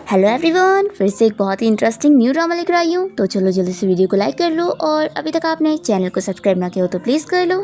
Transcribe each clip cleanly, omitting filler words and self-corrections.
Hello everyone, फिर से एक बहुत ही इंटरेस्टिंग न्यू ड्रामा लेकर आई हूँ। तो चलो जल्दी से वीडियो को लाइक कर लो और अभी तक आपने चैनल को सब्सक्राइब ना किया हो तो प्लीज़ कर लो।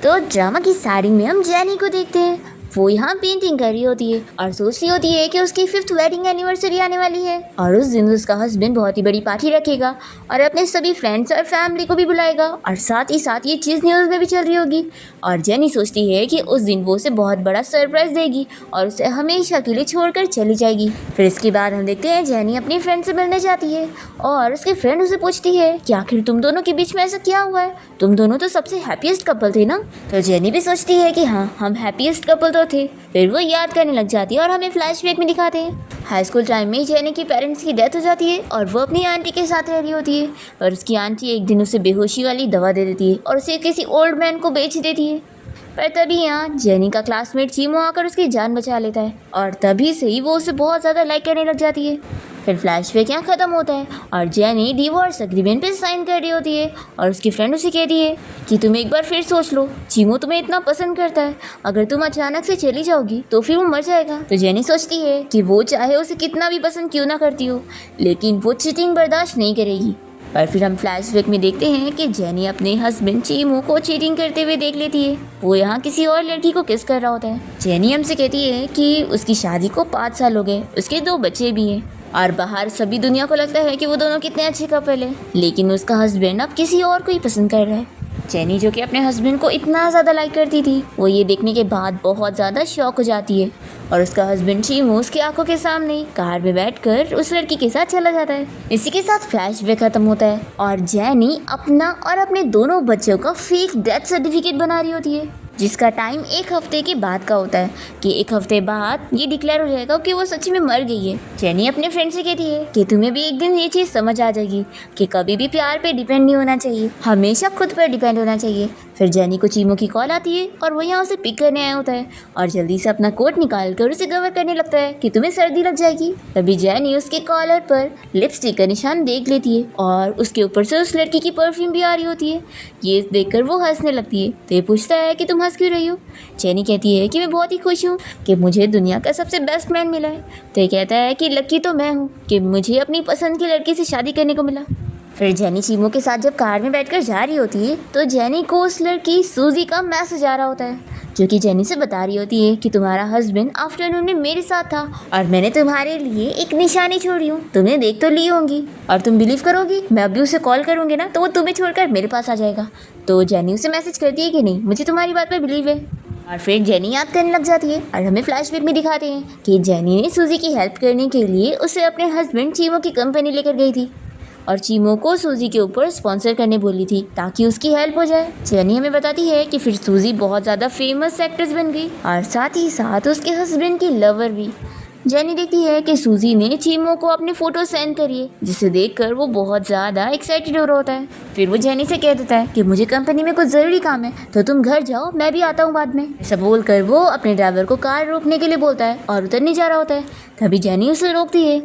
तो ड्रामा की स्टार्टिंग में हम जैनी को देखते हैं। वो यहाँ पेंटिंग कर रही होती है और सोच रही होती है कि उसकी 5th वेडिंग एनिवर्सरी आने वाली है और उस दिन उसका हस्बैंड बहुत ही बड़ी पार्टी रखेगा और अपने सभी फ्रेंड्स और फैमिली को भी बुलाएगा और साथ ही साथ ये चीज़ न्यूज़ में भी चल रही होगी। और जेनी सोचती है कि उस दिन वो उसे बहुत बड़ा सरप्राइज देगी और उसे हमेशा के लिए छोड़कर चली जाएगी। फिर इसके बाद हम देखते हैं जेनी अपनी फ्रेंड से मिलने जाती है और उसके फ्रेंड उसे पूछती है कि आखिर तुम दोनों के बीच में ऐसा क्या हुआ है, तुम दोनों तो सबसे हैप्पीएस्ट कपल थे ना। तो जेनी भी सोचती है कि हाँ, हम हैप्पीएस्ट कपल तो थे। फिर वो याद करने लग जाती है और हमें फ्लैशबैक में दिखाते हैं हाई स्कूल टाइम में जेनी के पेरेंट्स की डेथ हो जाती है और वो अपनी आंटी के साथ रह रही होती है और उसकी आंटी एक दिन उसे बेहोशी वाली दवा दे देती है और उसे किसी ओल्ड मैन को बेच देती है। पर तभी यहाँ जेनी का क्लासमेट चीमो आकर उसकी जान बचा लेता है और तभी से ही वो उसे बहुत ज़्यादा लाइक करने लग जाती है। फिर फ्लैशबैक यहाँ ख़त्म होता है और जेनी डिवोर्स एग्रीमेंट पे साइन कर रही होती है और उसकी फ्रेंड उसे कहती है कि तुम एक बार फिर सोच लो, चीमो तुम्हें इतना पसंद करता है, अगर तुम अचानक से चली जाओगी तो फिर वो मर जाएगा। तो जेनी सोचती है कि वो चाहे उसे कितना भी पसंद क्यों ना करती हो, लेकिन वो चीटिंग बर्दाश्त नहीं करेगी। और फिर हम फ्लैशबैक में देखते हैं कि जेनी अपने हस्बैंड चीमो को चीटिंग करते हुए देख लेती है। वो यहाँ किसी और लड़की को किस कर रहा होता है। जेनी हमसे कहती है कि उसकी शादी को 5 साल हो गए, उसके 2 बच्चे भी हैं और बाहर सभी दुनिया को लगता है कि वो दोनों कितने अच्छे कपल हैं, लेकिन उसका हस्बैंड अब किसी और को ही पसंद कर रहा है। जेनी जो कि अपने हस्बैंड को इतना ज़्यादा लाइक करती थी, वो ये देखने के बाद बहुत ज़्यादा शॉक हो जाती है और उसका हस्बैंड चीमो उसकी आंखों के सामने कार में बैठकर उस लड़की के साथ चला जाता है। इसी के साथ फ्लैशबैक खत्म होता है और जेनी अपना और अपने दोनों बच्चों का फेक डेथ सर्टिफिकेट बना रही होती है, जिसका टाइम 1 हफ्ते के बाद का होता है कि 1 हफ्ते बाद ये डिक्लेयर हो जाएगा कि वो सच में मर गई है। जेनी अपने फ्रेंड से कहती है कि तुम्हें भी एक दिन ये चीज़ समझ आ जाएगी कि कभी भी प्यार पे डिपेंड नहीं होना चाहिए, हमेशा खुद पर डिपेंड होना चाहिए। फिर जेनी को चीमो की कॉल आती है और वो यहाँ उसे पिक करने आया होता है और जल्दी से अपना कोट निकाल कर उसे कवर करने लगता है कि तुम्हें सर्दी लग जाएगी। तभी जेनी उसके कॉलर पर लिपस्टिक का निशान देख लेती है और उसके ऊपर से उस लड़की की परफ्यूम भी आ रही होती है। ये देखकर वो हंसने लगती है। तो ये पूछता है कि तुम हंस क्यों रही हो। जेनी कहती है कि मैं बहुत ही खुश हूँ कि मुझे दुनिया का सबसे बेस्ट मैन मिला है। तो ये कहता है कि लकी तो मैं हूँ कि मुझे अपनी पसंद की लड़की से शादी करने को मिला। फिर जेनी चीमो के साथ जब कार में बैठकर जा रही होती है तो जेनी को उस लड़की सूजी का मैसेज आ रहा होता है, जो कि जेनी से बता रही होती है कि तुम्हारा हस्बैंड आफ्टरनून में मेरे साथ था और मैंने तुम्हारे लिए एक निशानी छोड़ी हूँ, तुमने देख तो ली होंगी और तुम बिलीव करोगी, मैं अभी उसे कॉल करूँगी ना तो वो तुम्हें छोड़कर मेरे पास आ जाएगा। तो जेनी उसे मैसेज करती है कि नहीं, मुझे तुम्हारी बात पर बिलीव है। और फिर जेनी याद करने लग जाती है और हमें फ्लैशबैक में दिखाते हैं कि जेनी ने सूजी की हेल्प करने के लिए उसे अपने हस्बैंड चीमो की कंपनी लेकर गई थी और चीमो को सूजी के ऊपर स्पॉन्सर करने बोली थी ताकि उसकी हेल्प हो जाए। जेनी हमें बताती है कि फिर सूजी बहुत ज़्यादा फेमस एक्ट्रेस बन गई और साथ ही साथ उसके हस्बैंड की लवर भी। जेनी देखती है कि सूजी ने चीमो को अपनी फ़ोटो सेंड करी है, जिसे देखकर वो बहुत ज़्यादा एक्साइटेड हो रहा होता है। फिर वो जेनी से कह देता है कि मुझे कंपनी में कुछ ज़रूरी काम है तो तुम घर जाओ, मैं भी आता हूँ बाद में। ऐसा बोलकर वो अपने ड्राइवर को कार रोकने के लिए बोलता है और उतरने जा रहा होता है। तभी जेनी उसे रोकती है।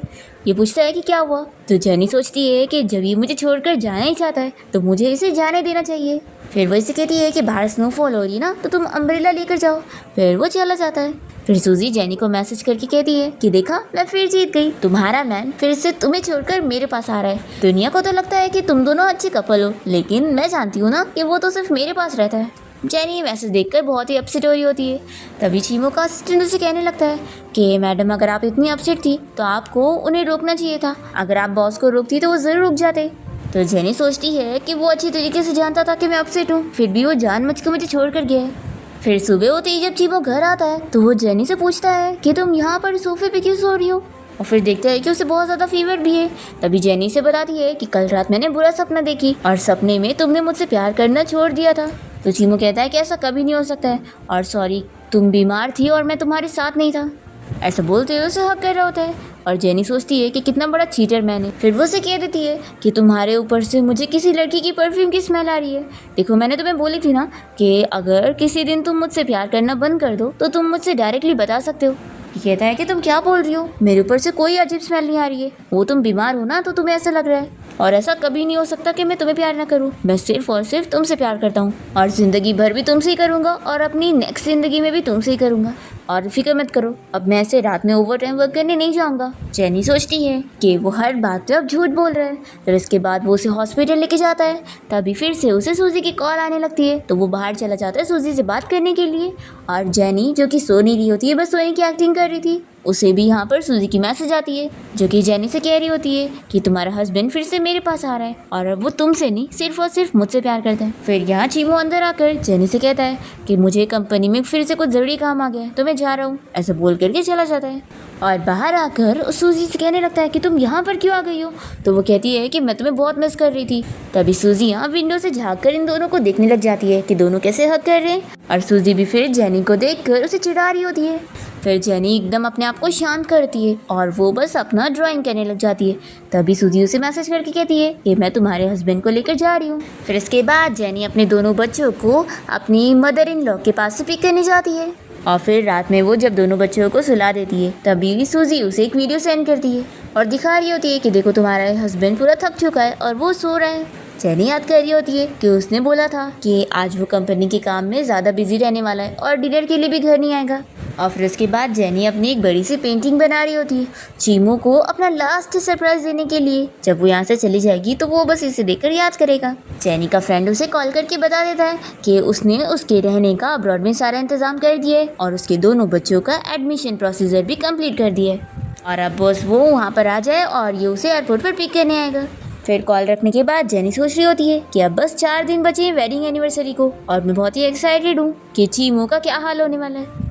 ये पूछता है कि क्या हुआ। तो जेनी सोचती है कि जब ये मुझे छोड़कर जाना ही चाहता है तो मुझे इसे जाने देना चाहिए। फिर वो इसे कहती है कि बाहर स्नोफॉल हो रही ना तो तुम अम्ब्रेला लेकर जाओ। फिर वो चला जाता है। फिर सूजी जेनी को मैसेज करके कहती है कि देखा, मैं फिर जीत गई, तुम्हारा मैन फिर से तुम्हें छोड़कर मेरे पास आ रहा है। दुनिया को तो लगता है कि तुम दोनों अच्छे कपल हो, लेकिन मैं जानती हूँ ना कि वो तो सिर्फ मेरे पास रहता है। जेनी ये मैसेज देखकर बहुत ही अपसेट हो रही होती है। तभी चीमो का असिस्टेंट उसे कहने लगता है कि मैडम, अगर आप इतनी अपसेट थी तो आपको उन्हें रोकना चाहिए था, अगर आप बॉस को रोकती तो वो ज़रूर रुक जाते। तो जेनी सोचती है कि वो अच्छी तरीके से जानता था कि मैं अपसेट हूँ, फिर भी वो जानबूझकर मुझे छोड़ कर गया है। फिर सुबह होते ही जब चीमो घर आता है तो वो जेनी से पूछता है कि तुम यहाँ पर सोफे पे क्यों सो रही हो, और फिर देखता है कि उसे बहुत ज़्यादा फीवर भी है। तभी जेनी से बताती है कि कल रात मैंने बुरा सपना देखी और सपने में तुमने मुझसे प्यार करना छोड़ दिया था। तो चीमो कहता है कि ऐसा कभी नहीं हो सकता है और सॉरी, तुम बीमार थी और मैं तुम्हारे साथ नहीं था। ऐसा बोलते हुए उसे हक कर रहा होता है और जेनी सोचती है कि कितना बड़ा चीटर मैंने। फिर वो उसे कह देती है कि तुम्हारे ऊपर से मुझे किसी लड़की की परफ्यूम की स्मेल आ रही है। देखो, मैंने तुम्हें बोली थी ना कि अगर किसी दिन तुम मुझसे प्यार करना बंद कर दो तो तुम मुझसे डायरेक्टली बता सकते हो। ये कहता है कि तुम क्या बोल रही हो, मेरे ऊपर से कोई अजीब स्मेल नहीं आ रही है, वो तुम बीमार हो ना तो तुम्हें ऐसा लग रहा है। और ऐसा कभी नहीं हो सकता कि मैं तुम्हें प्यार ना करूं। मैं सिर्फ और सिर्फ तुमसे प्यार करता हूं और ज़िंदगी भर भी तुमसे ही करूंगा और अपनी नेक्स्ट ज़िंदगी में भी तुमसे ही करूंगा। और फिक्र मत करो, अब मैं ऐसे रात में ओवर टाइम वर्क करने नहीं जाऊंगा। जेनी सोचती है कि वो हर बात पे अब झूठ बोल रहा है। फिर इसके बाद वो उसे हॉस्पिटल लेके जाता है। तभी फिर से उसे सूजी की कॉल आने लगती है, तो वो बाहर चला जाता है सूजी से बात करने के लिए। और जेनी जो कि सो नहीं रही होती है, बस सोने की एक्टिंग कर रही थी, उसे भी यहाँ पर सूजी की मैसेज आती है जो कि जेनी से कह रही होती है कि तुम्हारा हस्बैंड फिर से मेरे पास आ रहा है और अब वो तुमसे नहीं सिर्फ और सिर्फ मुझसे प्यार करता है। फिर यहाँ चीमू अंदर आकर जेनी से कहता है कि मुझे कंपनी में फिर से कुछ ज़रूरी काम आ गया है तो मैं जा रहा हूँ, ऐसा बोल करके चला जाता है। और बाहर आकर उस सूजी से कहने लगता है कि तुम यहाँ पर क्यों आ गई हो। तो वो कहती है कि मैं तुम्हें बहुत मिस कर रही थी। तभी सूजी यहाँ विंडो से झाँक कर इन दोनों को देखने लग जाती है कि दोनों कैसे हक कर रहे हैं। और सूजी भी फिर जेनी को देखकर उसे चिढ़ा रही होती है। फिर जेनी एकदम अपने आप को शांत करती है और वो बस अपना ड्राइंग करने लग जाती है। तभी सूजी उसे मैसेज करके कहती है कि मैं तुम्हारे हस्बैंड को लेकर जा रही हूँ। फिर इसके बाद जेनी अपने दोनों बच्चों को अपनी मदर इन लॉ के पास से पिक करने जाती है। और फिर रात में वो जब दोनों बच्चों को सुला देती है तभी सूजी उसे एक वीडियो सेंड करती है और दिखा रही होती है कि देखो तुम्हारा हस्बैंड पूरा थक चुका है और वो सो रहा है। जेनी याद कर रही होती है कि उसने बोला था कि आज वो कंपनी के काम में ज़्यादा बिजी रहने वाला है और डिनर के लिए भी घर नहीं आएगा। और फिर उसके बाद जेनी अपनी एक बड़ी सी पेंटिंग बना रही होती है चीमू को अपना लास्ट सरप्राइज देने के लिए। जब वो यहाँ से चली जाएगी तो वो बस इसे देखकर याद करेगा। जेनी का फ्रेंड उसे कॉल करके बता देता है कि उसने उसके रहने का अब्रॉड में सारा इंतजाम कर दिया है और उसके दोनों बच्चों का एडमिशन प्रोसीजर भी कंप्लीट कर दिया है और अब बस वो वहाँ पर आ जाए और ये उसे एयरपोर्ट पर पिक करने आएगा। फिर कॉल रखने के बाद जेनी सोच रही होती है कि अब बस 4 दिन बचे हैं वेडिंग एनिवर्सरी को और मैं बहुत ही एक्साइटेड हूँ कि चीमू का क्या हाल होने वाला है।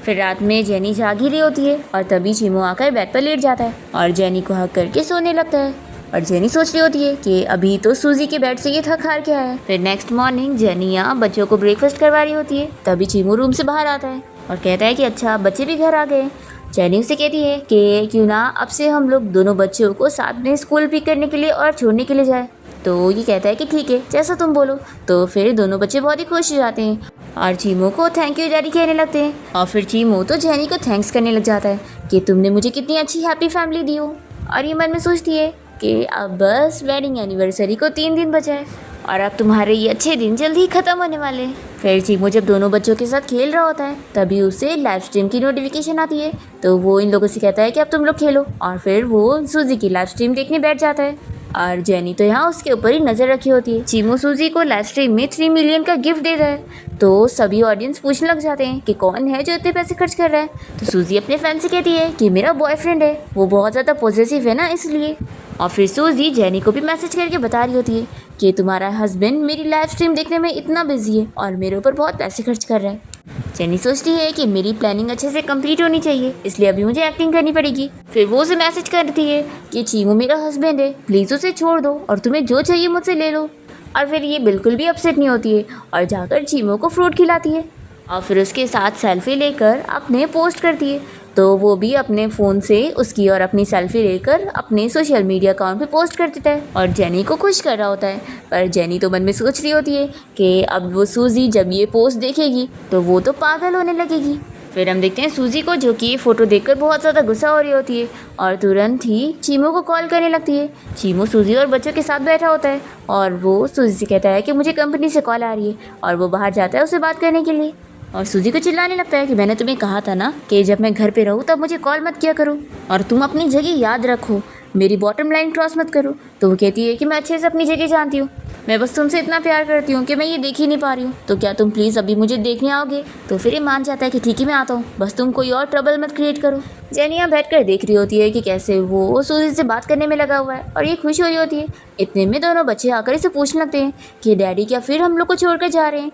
फिर रात में जेनी जाग ही रही होती है और तभी चीमू आकर बेड पर लेट जाता है और जेनी को हक करके सोने लगता है। और जेनी सोच रही होती है कि अभी तो सूजी के बेड से ये थक हार के आया है। फिर नेक्स्ट मॉर्निंग जेनी यहाँ बच्चों को ब्रेकफास्ट करवा रही होती है तभी चीमू रूम से बाहर आता है और कहता है कि अच्छा बच्चे भी घर आ गए। जेनी उसे कहती है कि क्यों ना अब से हम लोग दोनों बच्चों को साथ में स्कूल पिक करने के लिए और छोड़ने के लिए जाए। तो ये कहता है कि ठीक है जैसा तुम बोलो। तो फिर दोनों बच्चे बहुत ही खुश हो जाते हैं और चीमू को थैंक यू डैडी कहने लगते हैं। और फिर चीमू तो जेनी को थैंक्स करने लग जाता है कि तुमने मुझे कितनी अच्छी हैप्पी फैमिली दी हो। और ये मन में सोचती है कि अब बस वेडिंग एनिवर्सरी को 3 दिन बचा है और अब तुम्हारे ये अच्छे दिन जल्दी ही ख़त्म होने वाले हैं। फिर चीमू जब दोनों बच्चों के साथ खेल रहा होता है तभी उसे लाइव स्ट्रीम की नोटिफिकेशन आती है। तो वो इन लोगों से कहता है कि अब तुम लोग खेलो और फिर वो सूजी की लाइव स्ट्रीम देखने बैठ जाता है। और जेनी तो यहाँ उसके ऊपर ही नज़र रखी होती है। चीमू सूजी को लाइव स्ट्रीम में 3 मिलियन का गिफ्ट दे रहा है तो सभी ऑडियंस पूछने लग जाते हैं कि कौन है जो इतने पैसे खर्च कर रहा है। तो सूजी अपने फ्रेंड से कहती है कि मेरा बॉयफ्रेंड है, वो बहुत ज़्यादा पॉजिटिव है ना इसलिए। और फिर सूजी जेनी को भी मैसेज करके बता रही होती है कि तुम्हारा हस्बैंड मेरी लाइव स्ट्रीम देखने में इतना बिजी है और मेरे ऊपर बहुत पैसे खर्च कर रहा है। जेनी सोचती है कि मेरी प्लानिंग अच्छे से कंप्लीट होनी चाहिए इसलिए अभी मुझे एक्टिंग करनी पड़ेगी। फिर वो उसे मैसेज करती है कि चीमू मेरा हस्बैंड है, प्लीज़ उसे छोड़ दो और तुम्हें जो चाहिए मुझसे ले लो। और फिर ये बिल्कुल भी अपसेट नहीं होती है और जाकर चीमू को फ्रूट खिलाती है और फिर उसके साथ सेल्फी लेकर अपने पोस्ट करती है। तो वो भी अपने फ़ोन से उसकी और अपनी सेल्फी लेकर अपने सोशल मीडिया अकाउंट पे पोस्ट कर देता है और जेनी को खुश कर रहा होता है। पर जेनी तो मन में सोच रही होती है कि अब वो सूजी जब ये पोस्ट देखेगी तो वो तो पागल होने लगेगी। फिर हम देखते हैं सूजी को जो कि ये फ़ोटो देखकर बहुत ज़्यादा गुस्सा हो रही होती है और तुरंत ही चीमू को कॉल करने लगती है। चीमू सूजी और बच्चों के साथ बैठा होता है और वो सूजी से कहता है कि मुझे कंपनी से कॉल आ रही है और वो बाहर जाता है उससे बात करने के लिए। और सूजी को चिल्लाने लगता है कि मैंने तुम्हें कहा था ना कि जब मैं घर पे रहूँ तब मुझे कॉल मत किया करो और तुम अपनी जगह याद रखो, मेरी बॉटम लाइन क्रॉस मत करो। तो वो कहती है कि मैं अच्छे से अपनी जगह जानती हूँ, मैं बस तुमसे इतना प्यार करती हूँ कि मैं ये देख ही नहीं पा रही हूँ, तो क्या तुम प्लीज़ अभी मुझे देखने आओगे। तो फिर ये मान जाता है कि ठीक है मैं आता हूँ, बस तुम कोई और ट्रबल मत क्रिएट करो। जेनी यहाँ बैठ कर देख रही होती है कि कैसे वो सूजी से बात करने में लगा हुआ है और ये खुश हो रही होती है। इतने में दोनों बच्चे आकर इसे पूछने लगते हैं कि डैडी क्या फिर हम लोग को छोड़ कर जा रहे हैं।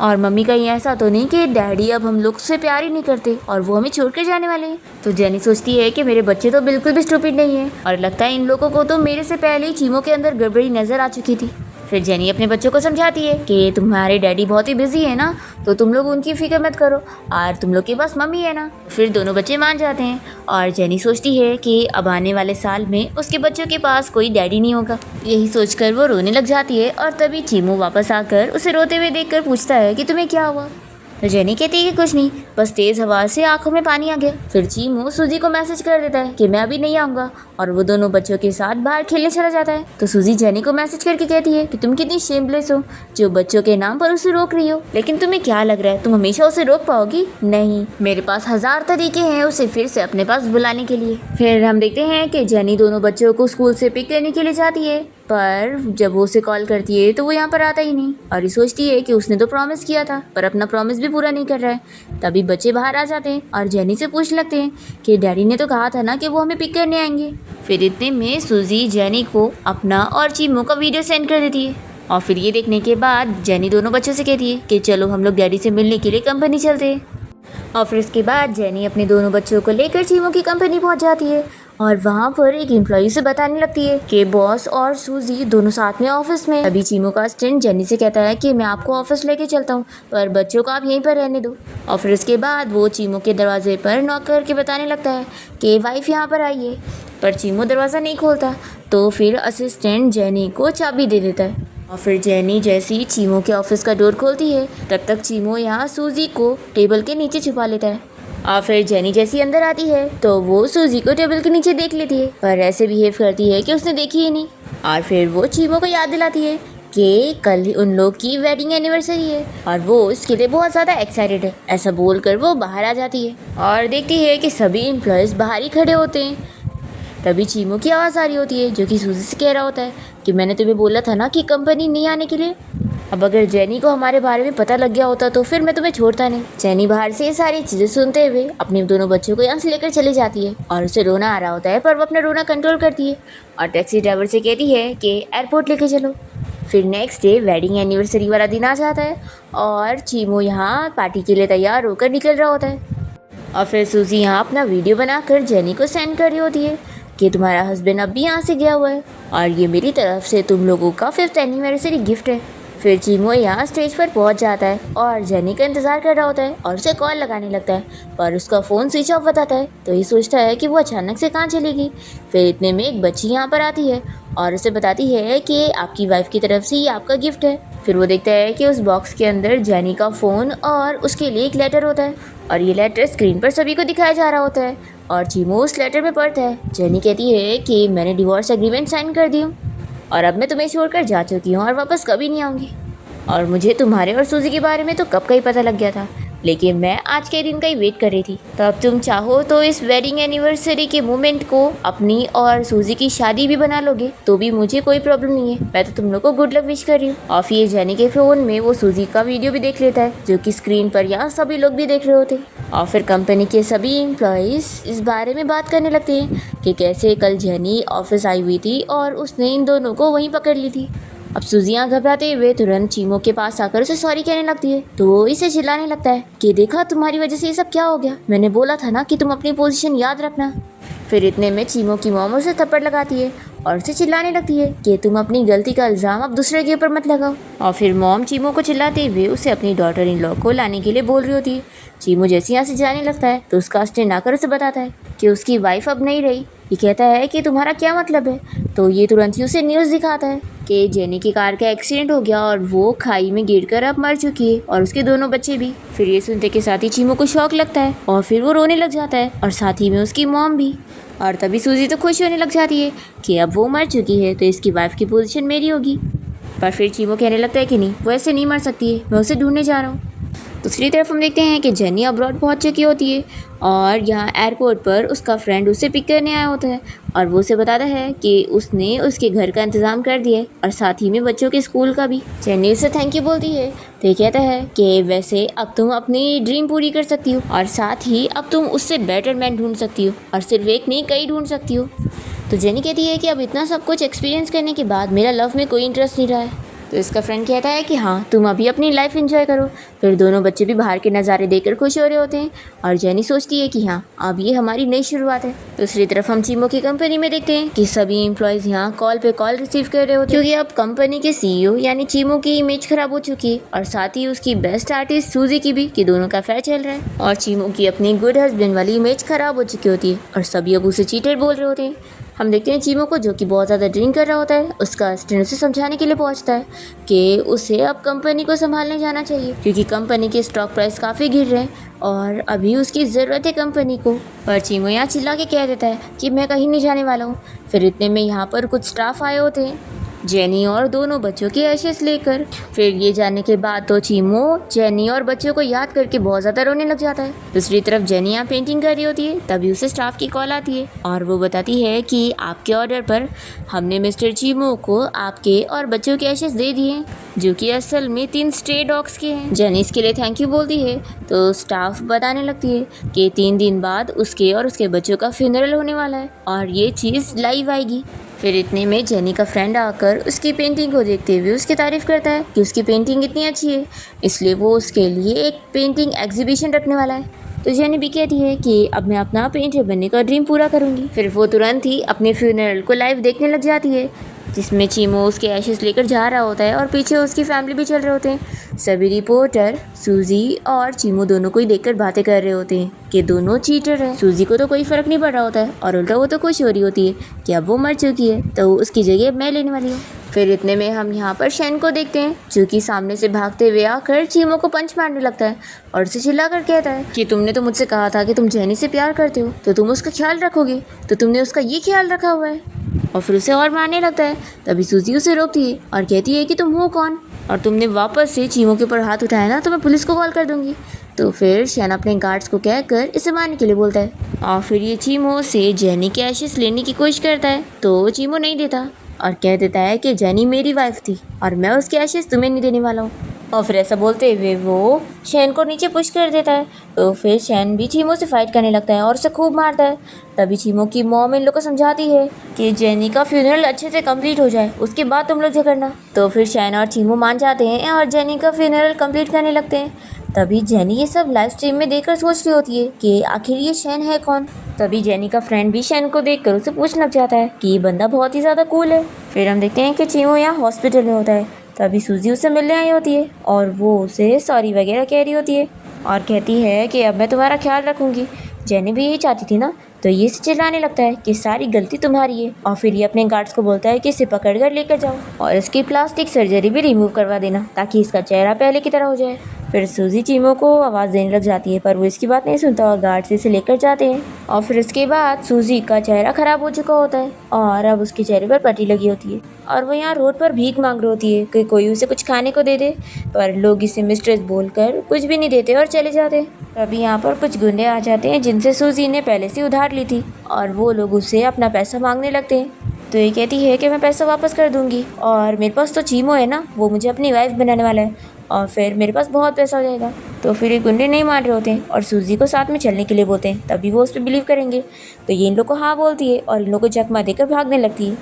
और मम्मी का ये ऐसा तो नहीं कि डैडी अब हम लोग से प्यार ही नहीं करते और वो हमें छोड़ कर जाने वाले हैं। तो जेनी सोचती है कि मेरे बच्चे तो बिल्कुल भी स्टूपिड नहीं है और लगता है इन लोगों को तो मेरे से पहले ही चीमू के अंदर गड़बड़ी नज़र आ चुकी थी। फिर जेनी अपने बच्चों को समझाती है कि तुम्हारे डैडी बहुत ही बिजी है ना, तो तुम लोग उनकी फिक्र मत करो और तुम लोग के पास मम्मी है ना। फिर दोनों बच्चे मान जाते हैं और जेनी सोचती है कि अब आने वाले साल में उसके बच्चों के पास कोई डैडी नहीं होगा। यही सोचकर वो रोने लग जाती है और तभी चीमू वापस आकर उसे रोते हुए देखकर पूछता है कि तुम्हें क्या हुआ। तो जेनी कहती है कि कुछ नहीं, बस तेज हवा से आंखों में पानी आ गया। फिर चीमू सूजी को मैसेज कर देता है कि मैं अभी नहीं आऊँगा, और वो दोनों बच्चों के साथ बाहर खेलने चला जाता है। तो सूजी जेनी को मैसेज करके कहती है कि तुम कितनी शेमलेस हो जो बच्चों के नाम पर उसे रोक रही हो। लेकिन तुम्हें क्या लग रहा है तुम हमेशा उसे रोक पाओगी? नहीं, मेरे पास 1000 तरीके हैं उसे फिर से अपने पास बुलाने के लिए। फिर हम देखते हैं कि जेनी दोनों बच्चों को स्कूल से पिक करने के लिए जाती है, पर जब वो उसे कॉल करती है तो वो यहाँ पर आता ही नहीं, और ये सोचती है कि उसने तो प्रॉमिस किया था पर अपना प्रॉमिस भी पूरा नहीं कर रहा है। तभी बच्चे बाहर आ जाते हैं और जेनी से पूछने लगते हैं कि डैडी ने तो कहा था ना कि वो हमें पिक करने आएंगे। फिर इतने में सूजी जेनी को अपना और चीमू का वीडियो सेंड कर देती है, और फिर ये देखने के बाद जेनी दोनों बच्चों से कहती है कि चलो हम लोग डैडी से मिलने के लिए कंपनी चलते हैं। और फिर इसके बाद जेनी अपने दोनों बच्चों को लेकर चीमू की कंपनी पहुंच जाती है, और वहाँ पर एक एम्प्लॉय से बताने लगती है कि बॉस और सूजी दोनों साथ में ऑफिस में। अभी चीमू का असिस्टेंट जेनी से कहता है कि मैं आपको ऑफिस लेके चलता हूँ, पर बच्चों को आप यहीं पर रहने दो। और फिर इसके बाद वो चीमू के दरवाजे पर नॉक करके बताने लगता है कि वाइफ यहाँ पर आई है, पर चीमू दरवाज़ा नहीं खोलता। तो फिर असिस्टेंट जेनी को चाबी दे देता है, और फिर जेनी जैसे ही चीमू के ऑफिस का डोर खोलती है तब तक चीमू यहाँ सूजी को टेबल के नीचे छुपा लेता है। और फिर जेनी जैसी अंदर आती है तो वो सूजी को टेबल के नीचे देख लेती है, पर ऐसे बिहेव करती है कि उसने देखी ही नहीं। और फिर वो चीमू को याद दिलाती है कि कल उन लोग की वेडिंग एनिवर्सरी है, और वो इसके लिए बहुत ज़्यादा एक्साइटेड है। ऐसा बोलकर वो बाहर आ जाती है और देखती है कि सभी एम्प्लॉयज़ बाहर ही खड़े होते हैं। तभी चीमू की आवाज़ आ रही होती है जो कि सूजी से कह रहा होता है कि मैंने तुम्हें बोला था ना कि कंपनी नहीं आने के लिए। अब अगर जेनी को हमारे बारे में पता लग गया होता तो फिर मैं तुम्हें छोड़ता नहीं। जेनी बाहर से ये सारी चीज़ें सुनते हुए अपने दोनों बच्चों को यहाँ से लेकर चली जाती है, और उसे रोना आ रहा होता है पर वो अपना रोना कंट्रोल करती है और टैक्सी ड्राइवर से कहती है कि एयरपोर्ट लेके चलो। फिर नेक्स्ट डे वेडिंग एनिवर्सरी वाला दिन आ जाता है और चीमू यहाँ पार्टी के लिए तैयार होकर निकल रहा होता है, और फिर सूजी यहाँ अपना वीडियो बनाकर जेनी को सेंड कर रही होती है कि तुम्हारा हस्बैंड अब भी यहाँ से गया हुआ है, और ये मेरी तरफ से तुम लोगों का 5th एनिवर्सरी गिफ्ट है। फिर चीमू यहाँ स्टेज पर पहुँच जाता है और जेनी का इंतज़ार कर रहा होता है और उसे कॉल लगाने लगता है, पर उसका फ़ोन स्विच ऑफ बताता है। तो ये सोचता है कि वो अचानक से कहाँ चली गई। फिर इतने में एक बच्ची यहाँ पर आती है और उसे बताती है कि आपकी वाइफ की तरफ से ये आपका गिफ्ट है। फिर वो देखता है कि उस बॉक्स के अंदर जेनी का फ़ोन और उसके लिए एक लेटर होता है, और ये लेटर स्क्रीन पर सभी को दिखाया जा रहा होता है, और चीमू उस लेटर में पढ़ता है। जेनी कहती है कि मैंने डिवोर्स एग्रीमेंट साइन कर दी हूँ, और अब मैं तुम्हें छोड़कर जा चुकी हूँ और वापस कभी नहीं आऊँगी, और मुझे तुम्हारे और सूजी के बारे में तो कब का ही पता लग गया था, लेकिन मैं आज के दिन का ही वेट कर रही थी। तो अब तुम चाहो तो इस वेडिंग एनिवर्सरी के मोमेंट को अपनी और सूजी की शादी भी बना लोगे तो भी मुझे कोई प्रॉब्लम नहीं है। मैं तो तुम लोग को गुड लक विश कर रही हूँ। और फिर जेनी के फ़ोन में वो सूजी का वीडियो भी देख लेता है जो कि स्क्रीन पर यहाँ सभी लोग भी देख रहे होते। और फिर कंपनी के सभी एम्प्लॉयज़ इस बारे में बात करने लगते हैं कि कैसे कल जेनी ऑफिस आई हुई थी और उसने इन दोनों को वहीं पकड़ ली थी। अब सूजियाँ घबराते हुए तुरंत चीमू के पास आकर उसे सॉरी कहने लगती है, तो वो इसे चिल्लाने लगता है कि देखा तुम्हारी वजह से ये सब क्या हो गया, मैंने बोला था ना कि तुम अपनी पोजीशन याद रखना। फिर इतने में चीमू की मॉम उसे थप्पड़ लगाती है और उसे चिल्लाने लगती है कि तुम अपनी गलती का इल्ज़ाम अब दूसरे के ऊपर मत लगाओ। और फिर मॉम चीमू को चिल्लाते हुए उसे अपनी डॉटर इन लॉ को लाने के लिए बोल रही होती है। चीमू जैसे यहाँ से जाने लगता है तो उसका असिस्टेंट आकर उसे बताता है कि उसकी वाइफ अब नहीं रही। ये कहता है कि तुम्हारा क्या मतलब है, तो ये तुरंत ही उसे न्यूज़ दिखाता है कि जेनी की कार का एक्सीडेंट हो गया और वो खाई में गिरकर अब मर चुकी है, और उसके दोनों बच्चे भी। फिर ये सुनते के साथ ही चीमू को शौक लगता है और फिर वो रोने लग जाता है, और साथ ही में उसकी मॉम भी। और तभी सूजी तो खुश होने लग जाती है कि अब वो मर चुकी है तो इसकी वाइफ की पोजीशन मेरी होगी। पर फिर चीमू कहने लगता है कि नहीं, वो ऐसे नहीं मर सकती है, मैं उसे ढूंढने जा रहा हूँ। दूसरी तरफ हम देखते हैं कि जेनी अब्रॉड पहुंच चुकी होती है और यहाँ एयरपोर्ट पर उसका फ्रेंड उसे पिक करने आया होता है, और वो उसे बताता है कि उसने उसके घर का इंतज़ाम कर दिया है और साथ ही में बच्चों के स्कूल का भी। जेनी उसे थैंक यू बोलती है तो ये कहता है कि वैसे अब तुम अपनी ड्रीम पूरी कर सकती हो, और साथ ही अब तुम उससे बेटर मैन ढूंढ सकती हो, और सिर्फ एक नहीं कई ढूंढ सकती हो। तो जेनी कहती है कि अब इतना सब कुछ एक्सपीरियंस करने के बाद मेरा लव में कोई इंटरेस्ट नहीं रहा है। तो इसका फ्रेंड कहता है कि हाँ, तुम अभी अपनी लाइफ एंजॉय करो। फिर दोनों बच्चे भी बाहर के नज़ारे देखकर खुश हो रहे होते हैं, और जेनी सोचती है कि हाँ, अब ये हमारी नई शुरुआत है। दूसरी तरफ हम चीमू की कंपनी में देखते हैं कि सभी एम्प्लॉयज़ यहाँ कॉल पे कॉल रिसीव कर रहे होते हैं, क्योंकि अब कंपनी के CEO यानी चीमू की इमेज खराब हो चुकी है, और साथ ही उसकी बेस्ट आर्टिस्ट सूजी की भी, कि दोनों का अफेयर चल रहा है। और चीमू की अपनी गुड हस्बैंड वाली इमेज खराब हो चुकी होती है और सभी अब उसे चीटर बोल रहे होते हैं। हम देखते हैं चीमो को, जो कि बहुत ज़्यादा ड्रिंक कर रहा होता है। उसका असिस्टेंट उसे समझाने के लिए पहुंचता है कि उसे अब कंपनी को संभालने जाना चाहिए, क्योंकि कंपनी के स्टॉक प्राइस काफ़ी गिर रहे हैं और अभी उसकी ज़रूरत है कंपनी को। पर चीमो यहाँ चिल्ला के कह देता है कि मैं कहीं नहीं जाने वाला हूँ। फिर इतने में यहाँ पर कुछ स्टाफ आए होते हैं, जेनी और दोनों बच्चों के एशेस लेकर। फिर ये जानने के बाद तो चीमो जेनी और बच्चों को याद करके बहुत ज़्यादा रोने लग जाता है। दूसरी तरफ जेनी यहाँ पेंटिंग कर रही होती है, तभी उसे स्टाफ की कॉल आती है और वो बताती है कि आपके ऑर्डर पर हमने मिस्टर चीमो को आपके और बच्चों के एशेस दे दिए, जो कि असल में 3 स्ट्रे डॉग्स के हैं। जेनी इसके लिए थैंक यू बोलती है तो स्टाफ बताने लगती है कि 3 दिन बाद उसके और उसके बच्चों का फ्यूनरल होने वाला है और ये चीज़ लाइव आएगी। फिर इतने में जेनी का फ्रेंड आकर उसकी पेंटिंग को देखते हुए उसकी तारीफ़ करता है कि उसकी पेंटिंग इतनी अच्छी है, इसलिए वो उसके लिए एक पेंटिंग एग्जीबिशन रखने वाला है। तो जेनी भी कहती है कि अब मैं अपना पेंटर बनने का ड्रीम पूरा करूँगी। फिर वो तुरंत ही अपने फ्यूनरल को लाइव देखने लग जाती है, जिसमें चीमो उसके एशेस लेकर जा रहा होता है और पीछे उसकी फैमिली भी चल रहे होते हैं। सभी रिपोर्टर सूजी और चीमो दोनों को ही देखकर बातें कर रहे होते हैं कि दोनों चीटर हैं। सूजी को तो कोई फ़र्क नहीं पड़ रहा होता है और उल्टा वो तो खुश हो रही होती है कि अब वो मर चुकी है, तो उसकी जगह मैं लेने वाली हूँ। फिर इतने में हम यहाँ पर शैन को देखते हैं, जो कि सामने से भागते हुए आकर चीमो को पंच मारने लगता है और उसे चिल्लाकर कहता है कि तुमने तो मुझसे कहा था कि तुम जेनी से प्यार करते हो, तो तुम उसका ख्याल रखोगे, तो तुमने उसका ये ख्याल रखा हुआ है। और फिर उसे और मारने लगता है। तभी सूजी उसे रोकती है और कहती है कि तुम हो कौन, और तुमने वापस से चीमो के ऊपर हाथ उठाया ना तो मैं पुलिस को कॉल कर दूंगी। तो फिर शैन अपने गार्ड्स को कहकर इसे मारने के लिए बोलता है और फिर ये चीमो से जेनी के एशेस लेने की कोशिश करता है, तो चीमो नहीं देता और कह देता है कि जेनी मेरी वाइफ थी और मैं उसके एशेस तुम्हें नहीं देने वाला हूँ। और फिर ऐसा बोलते हुए वो शैन को नीचे पुश कर देता है। तो फिर शैन भी चीमो से फाइट करने लगता है और उसे खूब मारता है। तभी चीमो की मॉम इन लोग को समझाती है कि जेनी का फ्यूनरल अच्छे से कंप्लीट हो जाए, उसके बाद तुम लोग झगड़ना। तो फिर शैन और चीमो मान जाते हैं और जेनी का फ्यूनरल कंप्लीट करने लगते हैं। तभी जेनी ये सब लाइव स्ट्रीम में देखकर सोच रही होती है कि आखिर ये शैन है कौन। तभी जेनी का फ्रेंड भी शैन को देखकर उसे पूछने लग जाता है कि ये बंदा बहुत ही ज़्यादा कूल है। फिर हम देखते हैं कि चीमो यहाँ हॉस्पिटल में होता है। तभी सूजी उसे मिलने आई होती है और वो उसे सॉरी वगैरह कह रही होती है और कहती है कि अब मैं तुम्हारा ख्याल रखूँगी। जेनी भी यही चाहती थी ना। तो ये इसे चिल्लाने लगता है कि सारी गलती तुम्हारी है और फिर ये अपने गार्ड्स को बोलता है कि इसे पकड़ कर लेकर जाओ और इसकी प्लास्टिक सर्जरी भी रिमूव करवा देना ताकि इसका चेहरा पहले की तरह हो जाए। फिर सूजी चीमो को आवाज़ देने लग जाती है, पर वो इसकी बात नहीं सुनता और गार्ड्स इसे लेकर जाते हैं। और फिर इसके बाद सूजी का चेहरा ख़राब हो चुका होता है और अब उसके चेहरे पर पट्टी लगी होती है और वो यहाँ रोड पर भीख मांग रही होती है कि कोई उसे कुछ खाने को दे दे, पर लोग इसे मिस्ट्रेस बोलकर कुछ भी नहीं देते और चले जाते हैं। तभी यहाँ पर कुछ गुंडे आ जाते हैं जिनसे सूजी ने पहले से उधार ली थी और वो लोग उससे अपना पैसा मांगने लगते हैं। तो ये कहती है कि मैं पैसा वापस कर दूंगी और मेरे पास तो चीमो है ना, वो मुझे अपनी वाइफ बनाने वाला है और फिर मेरे पास बहुत पैसा हो जाएगा। तो फिर ये गुंडे नहीं मान रहे होते हैं और सूजी को साथ में चलने के लिए बोलते हैं, तभी वो उस पर बिलीव करेंगे। तो ये इन लोग को हाँ बोलती है और इन लोग को चकमा देकर भागने लगती है।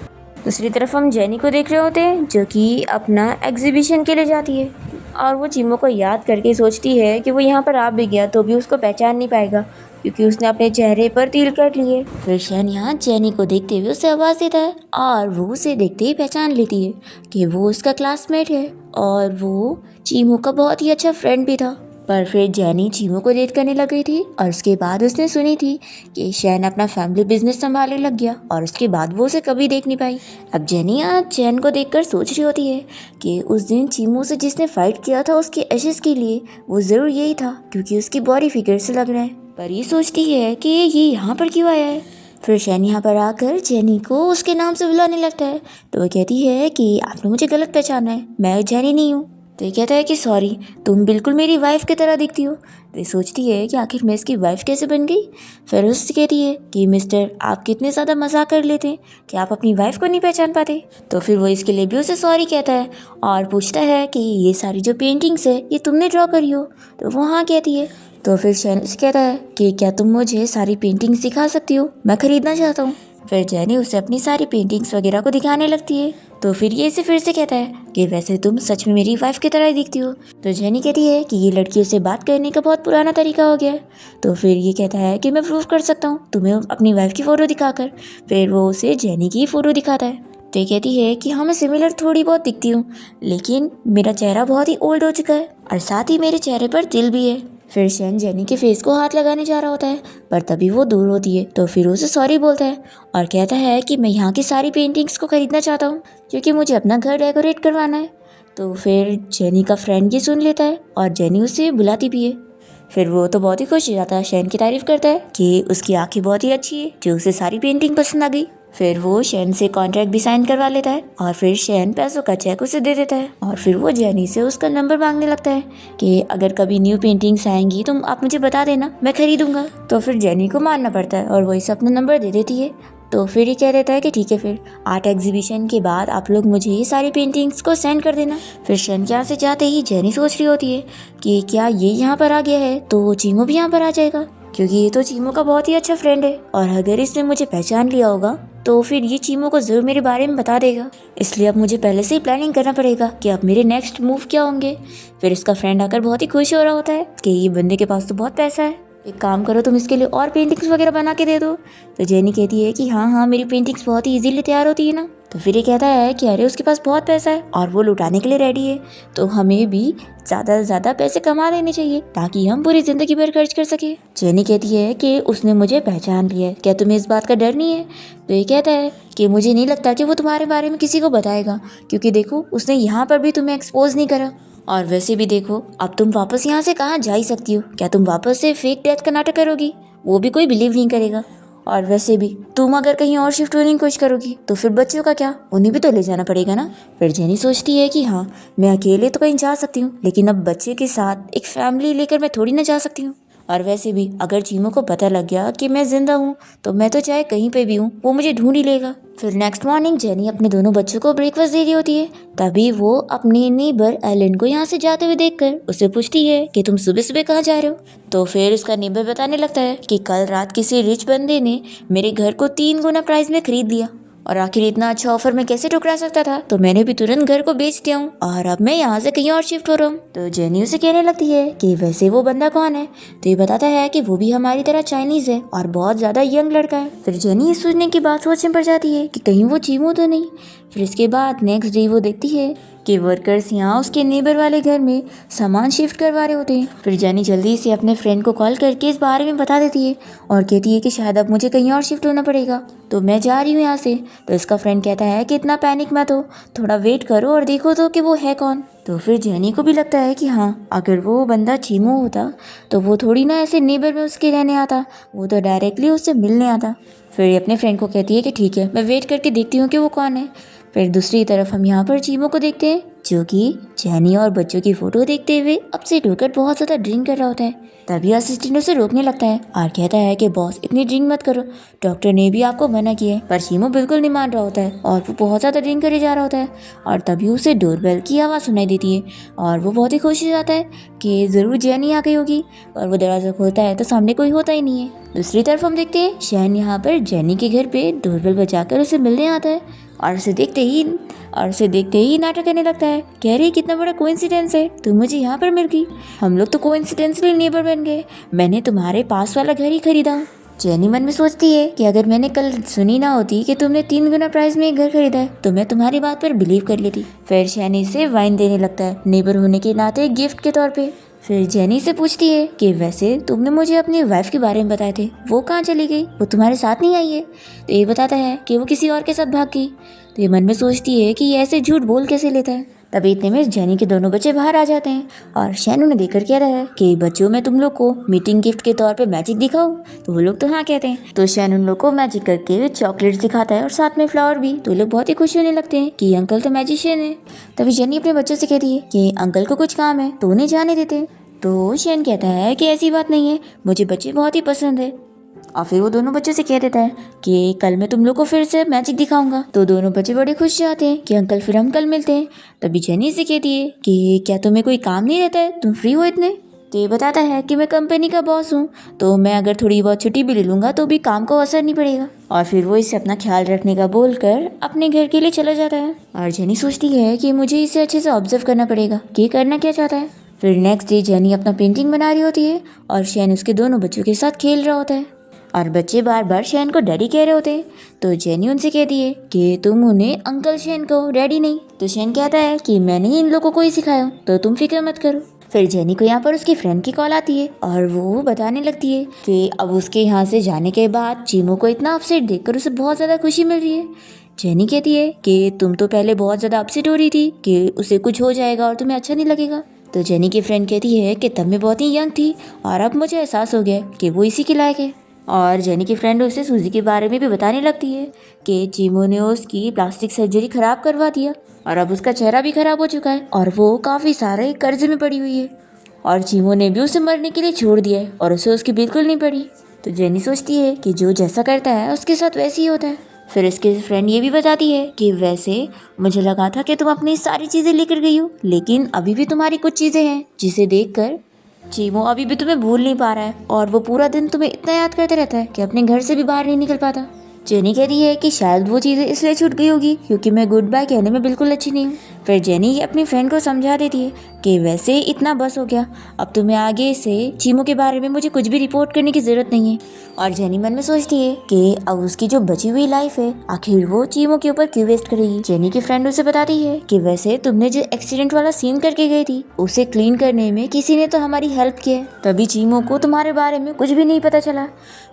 दूसरी तरफ हम जेनी को देख रहे होते हैं, जो कि अपना एग्जीबिशन के लिए जाती है और वो चीमो को याद करके सोचती है कि वो यहाँ पर आ भी गया तो भी उसको पहचान नहीं पाएगा, क्योंकि उसने अपने चेहरे पर तिल कर लिए। फिर शैन यहाँ जेनी को देखते हुए उसे आवाज़ देता है और वो उसे देखते ही पहचान लेती है कि वो उसका क्लासमेट है और वो चीमो का बहुत ही अच्छा फ्रेंड भी था। पर फिर जेनी चीमो को डेट करने लग गई थी और उसके बाद उसने सुनी थी कि शैन अपना फैमिली बिजनेस संभालने लग गया और उसके बाद वो उसे कभी देख नहीं पाई। अब जेनी यहाँ चैन को देखकर सोच रही होती है कि उस दिन चीमो से जिसने फाइट किया था उसके एशेस के लिए वो ज़रूर यही था, क्योंकि उसकी बॉडी फिगर से लग रहा है। पर ये सोचती है कि ये यहाँ पर क्यों आया है। फिर शैन यहाँ पर आकर जेनी को उसके नाम से बुलाने लगता है। तो वो कहती है कि आपने मुझे गलत पहचाना है, मैं जेनी नहीं हूँ। तो ये कहता है कि सॉरी, तुम बिल्कुल मेरी वाइफ की तरह दिखती हो। तो ये सोचती है कि आखिर मैं इसकी वाइफ कैसे बन गई। फिर उससे कहती है कि मिस्टर, आप कितने ज़्यादा मजाक कर लेते हैं कि आप अपनी वाइफ को नहीं पहचान पाते। तो फिर वो इसके लिए भी उसे सॉरी कहता है और पूछता है कि ये सारी जो पेंटिंग्स है ये तुमने ड्रॉ करी हो। तो वो हाँ कहती है। तो फिर शैन उसे कहता है कि क्या तुम मुझे सारी पेंटिंग्स दिखा सकती हो, मैं ख़रीदना चाहता हूँ। फिर जेनी उसे अपनी सारी पेंटिंग्स वगैरह को दिखाने लगती है। तो फिर ये इसे फिर से कहता है कि वैसे तुम सच में मेरी वाइफ की तरह ही दिखती हो। तो जेनी कहती है कि ये लड़कियों से बात करने का बहुत पुराना तरीका हो गया है। तो फिर ये कहता है कि मैं प्रूव कर सकता हूँ तुम्हें अपनी वाइफ की फ़ोटो दिखाकर। फिर वो उसे जेनी की फ़ोटो दिखाता है। तो ये कहती है कि हाँ, मैं सिमिलर थोड़ी बहुत दिखती हूँ, लेकिन मेरा चेहरा बहुत ही ओल्ड हो चुका है और साथ ही मेरे चेहरे पर तिल भी है। फिर शैन जेनी के फेस को हाथ लगाने जा रहा होता है, पर तभी वो दूर होती है तो फिर उसे सॉरी बोलता है और कहता है कि मैं यहाँ की सारी पेंटिंग्स को खरीदना चाहता हूँ क्योंकि मुझे अपना घर डेकोरेट करवाना है। तो फिर जेनी का फ्रेंड ये सुन लेता है और जेनी उसे बुलाती भी है। फिर वो तो बहुत ही खुश हो जाता है, शैन की तारीफ करता है कि उसकी आंखें बहुत ही अच्छी है, जो उसे सारी पेंटिंग पसंद आ गई। फिर वो शैन से कॉन्ट्रैक्ट भी साइन करवा लेता है और फिर शैन पैसों का चेक उसे दे देता है और फिर वो जेनी से उसका नंबर मांगने लगता है कि अगर कभी न्यू पेंटिंग्स आएंगी तो आप मुझे बता देना, मैं खरीदूंगा। तो फिर जेनी को मानना पड़ता है और वही से अपना नंबर दे देती है। तो फिर ये कह देता है कि ठीक है, फिर आर्ट एग्जीबिशन के बाद आप लोग मुझे ये सारी पेंटिंग्स को सेंड कर देना। फिर शैन के यहाँ से जाते ही जेनी सोच रही होती है कि क्या ये यहाँ पर आ गया है तो चीमू भी यहाँ पर आ जाएगा, क्योंकि ये तो चीमू का बहुत ही अच्छा फ्रेंड है और अगर इसने मुझे पहचान लिया होगा तो फिर ये चीमू को जरूर मेरे बारे में बता देगा। इसलिए अब मुझे पहले से ही प्लानिंग करना पड़ेगा कि अब मेरे नेक्स्ट मूव क्या होंगे। फिर इसका फ्रेंड आकर बहुत ही खुश हो रहा होता है कि ये बंदे के पास तो बहुत पैसा है, एक काम करो तुम इसके लिए और पेंटिंग्स वगैरह बना के दे दो। तो जेनी कहती है कि हाँ, मेरी पेंटिंग्स बहुत ही इजीली तैयार होती है ना। तो फिर ये कहता है कि अरे उसके पास बहुत पैसा है और वो लुटाने के लिए रेडी है, तो हमें भी ज़्यादा से ज़्यादा पैसे कमा लेने चाहिए ताकि हम पूरी ज़िंदगी भर खर्च कर सके। जेनी कहती है कि उसने मुझे पहचान लिया है, क्या तुम्हें इस बात का डर नहीं है। तो ये कहता है कि मुझे नहीं लगता कि वो तुम्हारे बारे में किसी को बताएगा, क्योंकि देखो उसने यहाँ पर भी तुम्हें एक्सपोज नहीं करा, और वैसे भी देखो अब तुम वापस यहाँ से कहाँ जा ही सकती हो, क्या तुम वापस से फेक डेथ का नाटक करोगी, वो भी कोई बिलीव नहीं करेगा। और वैसे भी तुम अगर कहीं और शिफ्ट होने की कोशिश करोगी तो फिर बच्चों का क्या, उन्हें भी तो ले जाना पड़ेगा ना। फिर जेनी सोचती है कि हाँ, मैं अकेले तो कहीं जा सकती हूँ, लेकिन अब बच्चे के साथ एक फैमिली लेकर मैं थोड़ी ना जा सकती हूँ। और वैसे भी अगर चीमू को पता लग गया कि मैं जिंदा हूँ तो मैं तो चाहे कहीं पे भी हूँ वो मुझे ढूंढ ही लेगा। फिर नेक्स्ट मॉर्निंग जेनी अपने दोनों बच्चों को ब्रेकफास्ट दे रही होती है, तभी वो अपने नेबर एलन को यहाँ से जाते हुए देखकर उसे पूछती है कि तुम सुबह सुबह कहाँ जा रहे हो। तो फिर उसका नेबर बताने लगता है कि कल रात किसी रिच बंदे ने मेरे घर को 3 गुना प्राइस में खरीद लिया और आखिर इतना अच्छा ऑफर मैं कैसे ठुकरा सकता था, तो मैंने भी तुरंत घर को बेच दिया हूँ और अब मैं यहाँ से कहीं और शिफ्ट हो रहा हूँ। तो जेनी उसे कहने लगती है कि वैसे वो बंदा कौन है। तो ये बताता है कि वो भी हमारी तरह चाइनीज है और बहुत ज्यादा यंग लड़का है। फिर जेनी इस सोचने की बात सोचने पड़ जाती है कि कहीं वो चीमू तो नहीं। फिर इसके बाद नेक्स्ट डे वो देखती है कि वर्कर्स यहाँ उसके नेबर वाले घर में सामान शिफ्ट करवा रहे होते हैं। फिर जेनी जल्दी से अपने फ्रेंड को कॉल करके इस बारे में बता देती है और कहती है कि शायद अब मुझे कहीं और शिफ्ट होना पड़ेगा, तो मैं जा रही हूँ यहाँ से। तो इसका फ्रेंड कहता है कि इतना पैनिक मत हो, थोड़ा वेट करो और देखो तो कि वो है कौन। तो फिर जेनी को भी लगता है कि हाँ, अगर वो बंदा चीमू होता तो वो थोड़ी ना ऐसे नेबर में उसके रहने आता, वो तो डायरेक्टली उससे मिलने आता। फिर ये अपने फ्रेंड को कहती है कि ठीक है, मैं वेट करके देखती हूँ कि वो कौन है। फिर दूसरी तरफ हम यहाँ पर चीमू को देखते हैं, जो कि जेनी और बच्चों की फोटो देखते हुए अपसेट होकर बहुत ज़्यादा ड्रिंक कर रहा होता है। तभी असिस्टेंट उसे रोकने लगता है और कहता है कि बॉस, इतनी ड्रिंक मत करो, डॉक्टर ने भी आपको मना किया है। पर चीमू बिल्कुल नहीं मान रहा होता है और वो बहुत ज़्यादा ड्रिंक करे जा रहा होता है। और तभी उसे डोरबेल की आवाज़ सुनाई देती है और वो बहुत ही खुश हो जाता है कि ज़रूर जेनी आ गई होगी। और वो दरवाज़ा खोलता है तो सामने कोई होता ही नहीं है। दूसरी तरफ हम देखते हैं शैन यहाँ पर जेनी के घर पे डोरबेल बजाकर उसे मिलने आता है और उसे देखते ही नाटक करने लगता है। कह रही, कितना बड़ा कोइंसिडेंस है, तुम मुझे यहाँ पर मिल गई, हम लोग तो कोइंसिडेंटली नेबर बन गए, मैंने तुम्हारे पास वाला घर ही खरीदा। जेनी मन में सोचती है कि अगर मैंने कल सुनी ना होती कि तुमने 3 गुना प्राइस में एक घर खरीदा है तो मैं तुम्हारी बात पर बिलीव कर लेती। फिर शैनी से वाइन देने लगता है, नेबर होने के नाते गिफ्ट के तौर पे। फिर जेनी से पूछती है कि वैसे तुमने मुझे अपनी वाइफ के बारे में बताए थे, वो कहाँ चली गई, वो तुम्हारे साथ नहीं आई है। तो ये बताता है कि वो किसी और के साथ भाग गई। तो ये मन में सोचती है कि ये ऐसे झूठ बोल कैसे लेता है। तभी इतने में जेनी के दोनों बच्चे बाहर आ जाते हैं और शैन उन्हें देखकर कह रहा है कि बच्चों, मैं तुम लोग को मीटिंग गिफ्ट के तौर पे मैजिक दिखाऊं। तो वो लोग तो हाँ कहते हैं। तो शैन उन लोग को मैजिक करके चॉकलेट्स दिखाता है और साथ में फ्लावर भी। तो लोग बहुत ही खुश होने लगते हैं कि अंकल तो मैजिशियन है। तभी जेनी अपने बच्चों से कहती है कि अंकल को कुछ काम है तो उन्हें जाने देते। तो शैन कहता है कि ऐसी बात नहीं है, मुझे बच्चे बहुत ही पसंद है। और फिर वो दोनों बच्चों से कह देता है कि कल मैं तुम लोग को फिर से मैजिक दिखाऊंगा। तो दोनों बच्चे बड़े खुश जाते हैं कि अंकल, फिर हम कल मिलते हैं। तभी जेनी से कहती है कि क्या तुम्हें कोई काम नहीं रहता है, तुम फ्री हो इतने। तो ये बताता है कि मैं कंपनी का बॉस हूँ, तो मैं अगर थोड़ी बहुत छुट्टी भी ले लूँगा तो भी काम को असर नहीं पड़ेगा। और फिर वो इसे अपना ख्याल रखने का बोलकर अपने घर के लिए चला जाता है। और जेनी सोचती है कि मुझे इसे अच्छे से ऑब्जर्व करना पड़ेगा कि करना क्या चाहता है। फिर नेक्स्ट डे जेनी अपना पेंटिंग बना रही होती है और शैन उसके दोनों बच्चों के साथ खेल रहा होता है और बच्चे बार बार शैन को डैडी कह रहे होते हैं। तो जेनी उनसे कहती है कि तुम उन्हें अंकल शैन कहो, डैडी नहीं। तो शैन कहता है कि मैंने इन लोगों को ही सिखाया, तो तुम फिक्र मत करो। फिर जेनी को यहाँ पर उसकी फ्रेंड की कॉल आती है और वो बताने लगती है कि अब उसके यहाँ से जाने के बाद चीमू को इतना अपसेट देखकर उसे बहुत ज़्यादा खुशी मिल रही है। जेनी कहती है कि तुम तो पहले बहुत ज़्यादा अपसेट हो रही थी कि उसे कुछ हो जाएगा और तुम्हें अच्छा नहीं लगेगा। तो जेनी की फ्रेंड कहती है कि तब मैं बहुत ही यंग थी और अब मुझे एहसास हो गया कि वो इसी के लायक है। और जेनी की फ्रेंड उसे सूजी के बारे में भी बताने लगती है कि चीमू ने उसकी प्लास्टिक सर्जरी खराब करवा दिया और अब उसका चेहरा भी खराब हो चुका है और वो काफ़ी सारे कर्जे में पड़ी हुई है और चीमू ने भी उसे मरने के लिए छोड़ दिया है और उसे उसकी बिल्कुल नहीं पड़ी। तो जेनी सोचती है कि जो जैसा करता है उसके साथ वैसे ही होता है। फिर इसके फ्रेंड ये भी बताती है कि वैसे मुझे लगा था कि तुम अपनी सारी चीज़ें लेकर गई हो, लेकिन अभी भी तुम्हारी कुछ चीज़ें हैं जिसे देखकर चीमू अभी भी तुम्हें भूल नहीं पा रहा है और वो पूरा दिन तुम्हें इतना याद करते रहता है कि अपने घर से भी बाहर नहीं निकल पाता। जेनी कह रही है कि शायद वो चीज़ें इसलिए छूट गई होगी क्योंकि मैं गुड बाय कहने में बिल्कुल अच्छी नहीं हूँ। फिर जेनी अपनी फ्रेंड को समझा देती है कि वैसे इतना बस हो गया, अब तुम्हें आगे से चीमू के बारे में मुझे कुछ भी रिपोर्ट करने की ज़रूरत नहीं है। और जेनी मन में सोचती है कि अब उसकी जो बची हुई लाइफ है आखिर वो चीमू के ऊपर क्यों वेस्ट करेगी। जेनी की फ्रेंड उसे बताती है कि वैसे तुमने जो एक्सीडेंट वाला सीन करके गई थी उसे क्लीन करने में किसी ने तो हमारी हेल्प की है, तभी चीमू को तुम्हारे बारे में कुछ भी नहीं पता चला।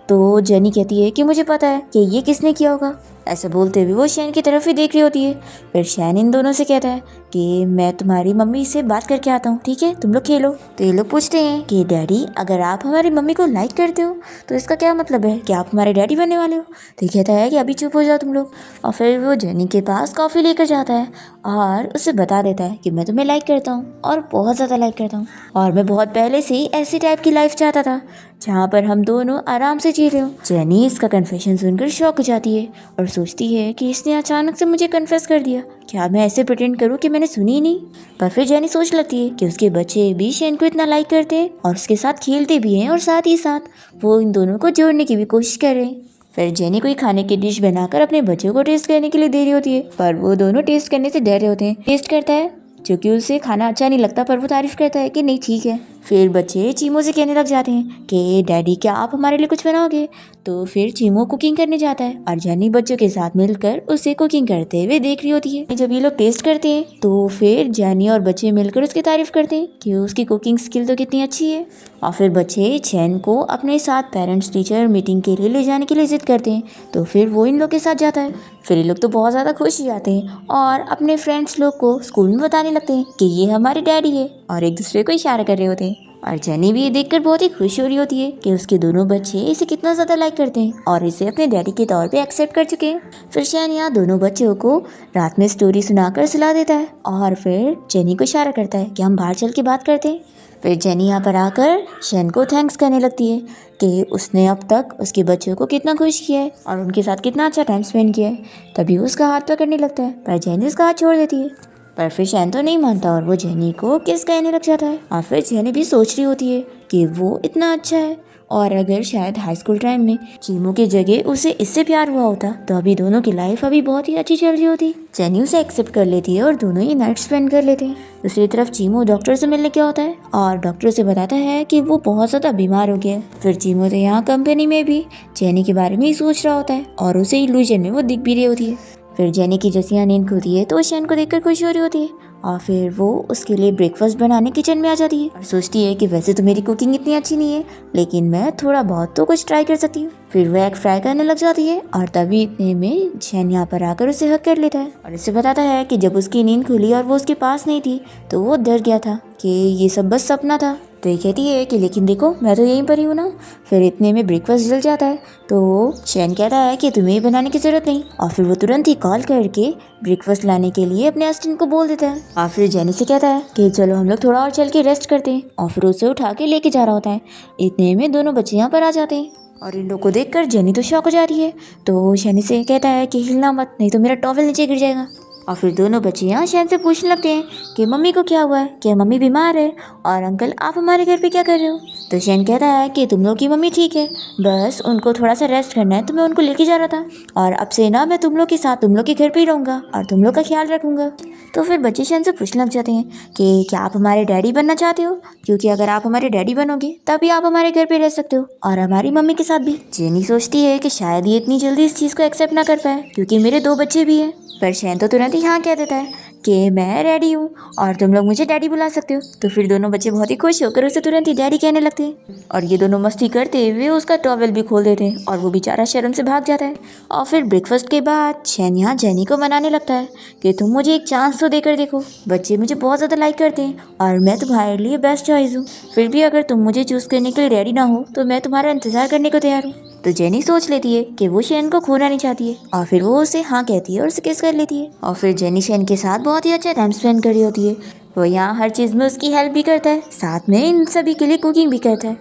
तो जेनी कहती है कि मुझे पता है कि ये किसने किया होगा। ऐसे बोलते हुए वो शैन की तरफ ही देख रही होती है। फिर शैन इन दोनों से कहता है कि मैं तुम्हारी मम्मी से बात करके आता हूँ, ठीक है, तुम लोग खेलो। तो ये लोग पूछते हैं कि डैडी अगर आप हमारी मम्मी को लाइक करते हो तो इसका क्या मतलब है कि आप हमारे डैडी बनने वाले हो। तो ये कहता है कि अभी चुप हो जाओ तुम लोग। और फिर वो जेनी के पास कॉफ़ी लेकर जाता है और उसे बता देता है कि मैं तुम्हें लाइक करता हूँ और बहुत ज़्यादा लाइक करता हूँ और मैं बहुत पहले से ही ऐसी टाइप की लाइफ चाहता था जहाँ पर हम दोनों आराम से जी रहे हो। जेनी इसका कन्फेशन सुनकर शॉक हो जाती है और सोचती है कि इसने अचानक से मुझे कन्फेस कर दिया, क्या मैं ऐसे प्रिटेंड करूँ कि मैंने सुनी ही नहीं। पर फिर जेनी सोच लगती है कि उसके बच्चे भी शैन को इतना लाइक करते हैं और उसके साथ खेलते भी हैं और साथ ही साथ वो इन दोनों को जोड़ने की भी कोशिश कर रहे हैं। फिर जेनी कोई खाने की डिश बनाकर अपने बच्चों को टेस्ट करने के लिए दे रही होती है, पर वो दोनों टेस्ट करने से डर रहे होते हैं। टेस्ट करता है जो कि उसे खाना अच्छा नहीं लगता, पर वो तारीफ करता है कि नहीं ठीक है। फिर बच्चे चीमू से कहने लग जाते हैं कि डैडी क्या आप हमारे लिए कुछ बनाओगे। तो फिर चीमू कुकिंग करने जाता है और जेनी बच्चों के साथ मिलकर उसे कुकिंग करते हुए देख रही होती है। जब ये लोग टेस्ट करते हैं तो फिर जेनी और बच्चे मिलकर उसकी तारीफ करते हैं कि उसकी कुकिंग स्किल तो कितनी अच्छी है। और फिर बच्चे चैन को अपने साथ पेरेंट्स टीचर मीटिंग के लिए ले जाने के लिए जिद करते हैं, तो फिर वो इन लोग के साथ जाता है। फिर ये लोग तो बहुत ज़्यादा खुश हो जाते हैं और अपने फ्रेंड्स लोग को स्कूल में बताने लगते हैं कि ये हमारे डैडी है और एक दूसरे को इशारा कर रहे होते हैं। और जेनी भी ये देखकर बहुत ही खुश हो रही होती है कि उसके दोनों बच्चे इसे कितना ज़्यादा लाइक करते हैं और इसे अपने डैडी के तौर पे एक्सेप्ट कर चुके हैं। फिर शैन यहाँ दोनों बच्चों को रात में स्टोरी सुनाकर सुला देता है और फिर जेनी को इशारा करता है कि हम बाहर चल के बात करते हैं। फिर जेनी यहाँ पर आकर शैन को थैंक्स करने लगती है कि उसने अब तक उसके बच्चों को कितना खुश किया है और उनके साथ कितना अच्छा टाइम स्पेंड किया है। तभी वो उसका हाथ पकड़ने लगता है, पर जेनी उसका हाथ छोड़ देती है। पर फिर शैन तो नहीं मानता और वो जेनी को किस कहने लग जाता है। और फिर जेनी भी सोच रही होती है कि वो इतना अच्छा है और अगर शायद हाई स्कूल टाइम में चीमू की जगह उसे इससे प्यार हुआ होता तो अभी दोनों की लाइफ अभी बहुत ही अच्छी चल रही होती। जेनी उसे एक्सेप्ट कर लेती है और दोनों ही नाइट स्पेंड कर लेते हैं। दूसरी तरफ चीमू डॉक्टर से मिलने गया होता है और डॉक्टर से बताता है कि वो बहुत ज़्यादा बीमार हो गया है। फिर चीमू तो यहाँ कंपनी में भी जेनी के बारे में ही सोच रहा होता है और उसे इल्यूजन में वो दिख भी रही होती है। फिर जेनी की जैसी यहाँ नींद खुलती है तो शैन को देखकर खुशी हो रही होती है और फिर वो उसके लिए ब्रेकफास्ट बनाने किचन में आ जाती है और सोचती है कि वैसे तो मेरी कुकिंग इतनी अच्छी नहीं है लेकिन मैं थोड़ा बहुत तो कुछ ट्राई कर सकती हूँ। फिर वो एग फ्राई करने लग जाती है और तभी इतने में शैन यहाँ पर आकर उसे हक कर लेता है और उसे बताता है कि जब उसकी नींद खुली और वो उसके पास नहीं थी तो वो डर गया था कि ये सब बस सपना था। तो ये कहती है कि लेकिन देखो मैं तो यहीं पर ही हूँ ना। फिर इतने में ब्रेकफास्ट जल जाता है तो शैन कहता है कि तुम्हें ही बनाने की ज़रूरत नहीं और फिर वो तुरंत ही कॉल करके ब्रेकफास्ट लाने के लिए अपने असिस्टेंट को बोल देता है। और फिर जेनी से कहता है कि चलो हम लोग थोड़ा और चल के रेस्ट करते हैं और फिर उसे उठा के लेके जा रहा होता है। इतने में दोनों बच्चे यहाँ पर आ जाते हैं और इन लोग को देखकर जेनी तो शॉक हो जा रही है। तो शैनी से कहता है कि हिलना मत नहीं तो मेरा टॉवल नीचे गिर जाएगा। और फिर दोनों बच्चे यहाँ शैन से पूछने लगते हैं कि मम्मी को क्या हुआ है, क्या मम्मी बीमार है और अंकल आप हमारे घर पे क्या कर रहे हो। तो शैन कहता है कि तुम लोग की मम्मी ठीक है, बस उनको थोड़ा सा रेस्ट करना है तो मैं उनको लेके जा रहा था और अब से ना मैं तुम लोग के साथ तुम लोग के घर पे ही रहूँगा और तुम लोग का ख्याल रखूँगा। तो फिर बच्चे शैन से पूछने लग जाते हैं कि क्या आप हमारे डैडी बनना चाहते हो, क्योंकि अगर आप हमारे डैडी बनोगे तभी आप हमारे घर पे रह सकते हो और हमारी मम्मी के साथ भी। जेनी सोचती है कि शायद ये इतनी जल्दी इस चीज़ को एक्सेप्ट ना कर पाए क्योंकि मेरे 2 बच्चे भी हैं। पर शैन तो तुरंत ही हाँ कह देता है कि मैं रेडी हूँ और तुम लोग मुझे डैडी बुला सकते हो। तो फिर दोनों बच्चे बहुत ही खुश होकर उसे तुरंत ही डैडी कहने लगते हैं और ये दोनों मस्ती करते हुए उसका टॉवेल भी खोल देते हैं और वो बेचारा शर्म से भाग जाता है। और फिर ब्रेकफास्ट के बाद शैन यहाँ जेनी को मनाने लगता है कि तुम मुझे एक चांस तो देकर देखो, बच्चे मुझे बहुत ज़्यादा लाइक करते हैं और मैं तुम्हारे लिए बेस्ट चॉइस हूँ। फिर भी अगर तुम मुझे चूज़ करने के लिए रेडी ना हो तो मैं तुम्हारा इंतज़ार करने को तैयार हूँ। तो जेनी सोच लेती है कि वो शैन को खोना नहीं चाहती है और फिर वो उसे हाँ कहती है और उसे किस कर लेती है। और फिर जेनी शैन के साथ बहुत ही अच्छा टाइम स्पेंड कर रही होती है। वो यहाँ हर चीज़ में उसकी हेल्प भी करता है, साथ में इन सभी के लिए कुकिंग भी करता है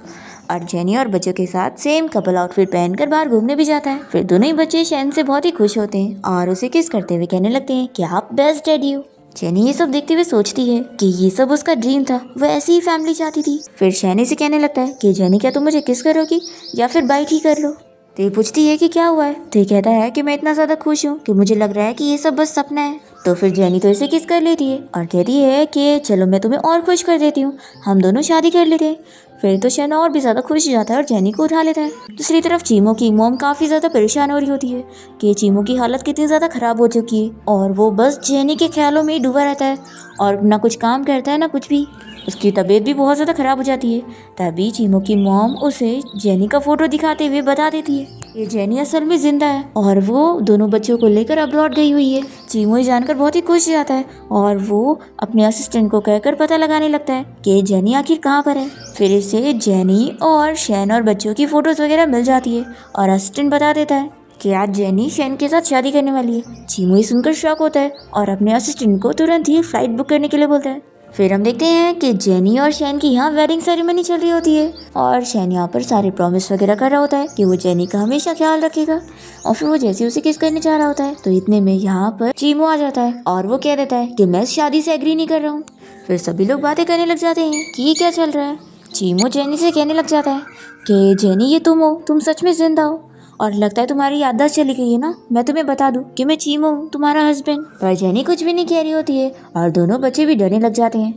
और जेनी और बच्चों के साथ सेम कपल आउटफिट पहनकर बाहर घूमने भी जाता है। फिर दोनों ही बच्चे शैन से बहुत ही खुश होते हैं और उसे किस करते हुए कहने लगते हैं कि आप बेस्ट डैडी हो। जेनी ये सब देखते हुए सोचती है कि ये सब उसका ड्रीम था, वो ऐसी ही फैमिली चाहती थी। फिर शैनी से कहने लगता है कि जेनी क्या तुम मुझे किस करोगी या फिर बाइट ही कर लो। तो ये पूछती है कि क्या हुआ है। तो ये कहता है कि मैं इतना ज़्यादा खुश हूँ कि मुझे लग रहा है कि ये सब बस सपना है। तो फिर जेनी तो इसे किस कर लेती है और कहती है कि चलो मैं तुम्हें और खुश कर देती हूँ, हम दोनों शादी कर लेते हैं। फिर तो शैन और भी ज़्यादा खुश हो जाता है और जेनी को उठा लेता है। दूसरी तरफ चीमो की मॉम काफ़ी ज़्यादा परेशान हो रही होती है कि चीमो की हालत कितनी ज़्यादा ख़राब हो चुकी है और वो बस जेनी के ख्यालों में ही डूबा रहता है और ना कुछ काम करता है ना कुछ भी। उसकी तबीयत भी बहुत ज़्यादा ख़राब हो जाती है। तभी चीमो की मॉम उसे जेनी का फ़ोटो दिखाते हुए बता देती है ये जेनी असल में जिंदा है और वो दोनों बच्चों को लेकर अब्रॉड गई हुई है। चीमो जानकर बहुत ही खुश हो जाता है और वो अपने असिस्टेंट को कहकर पता लगाने लगता है कि जेनी आखिर कहाँ पर है। फिर इसे जेनी और शैन और बच्चों की फोटोज वगैरह मिल जाती है और असिस्टेंट बता देता है कि आज जेनी शैन के साथ शादी करने वाली है। चीमो ये सुनकर शॉक होता है और अपने असिस्टेंट को तुरंत ही फ्लाइट बुक करने के लिए बोलता है। फिर हम देखते हैं कि जेनी और शैन की यहाँ वेडिंग सेरेमनी चल रही होती है और शैन यहाँ पर सारे प्रॉमिस वगैरह कर रहा होता है कि वो जेनी का हमेशा ख्याल रखेगा। और फिर वो जैसे उसे किस करने जा रहा होता है तो इतने में यहाँ पर चीमो आ जाता है और वो कह देता है कि मैं इस शादी से एग्री नहीं कर रहा हूँ। फिर सभी लोग बातें करने लग जाते हैं कि ये क्या चल रहा है। चीमो जेनी से कहने लग जाता है कि जेनी ये तुम हो, तुम सच में जिंदा हो और लगता है तुम्हारी याददाश्त चली गई है ना। मैं तुम्हें बता दूं कि मैं चीमो हूँ, तुम्हारा हस्बैंड। पर जेनी कुछ भी नहीं कह रही होती है और दोनों बच्चे भी डरने लग जाते हैं।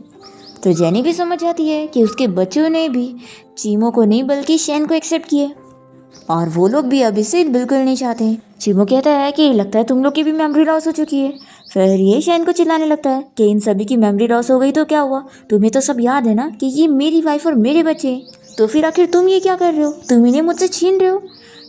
तो जेनी भी समझ जाती है कि उसके बच्चों ने भी चीमो को नहीं बल्कि शैन को एक्सेप्ट किया और वो लोग भी अब इसे बिल्कुल नहीं चाहते हैं। चीमो कहता है कि लगता है तुम लोग की भी मेमोरी लॉस हो चुकी है। फिर ये शैन को चिल्लाने लगता है कि इन सभी की मेमोरी लॉस हो गई तो क्या हुआ, तुम्हें तो सब याद है ना कि ये मेरी वाइफ और मेरे बच्चे हैं, तो फिर आखिर तुम ये क्या कर रहे हो, तुम इन्हें मुझसे छीन रहे हो।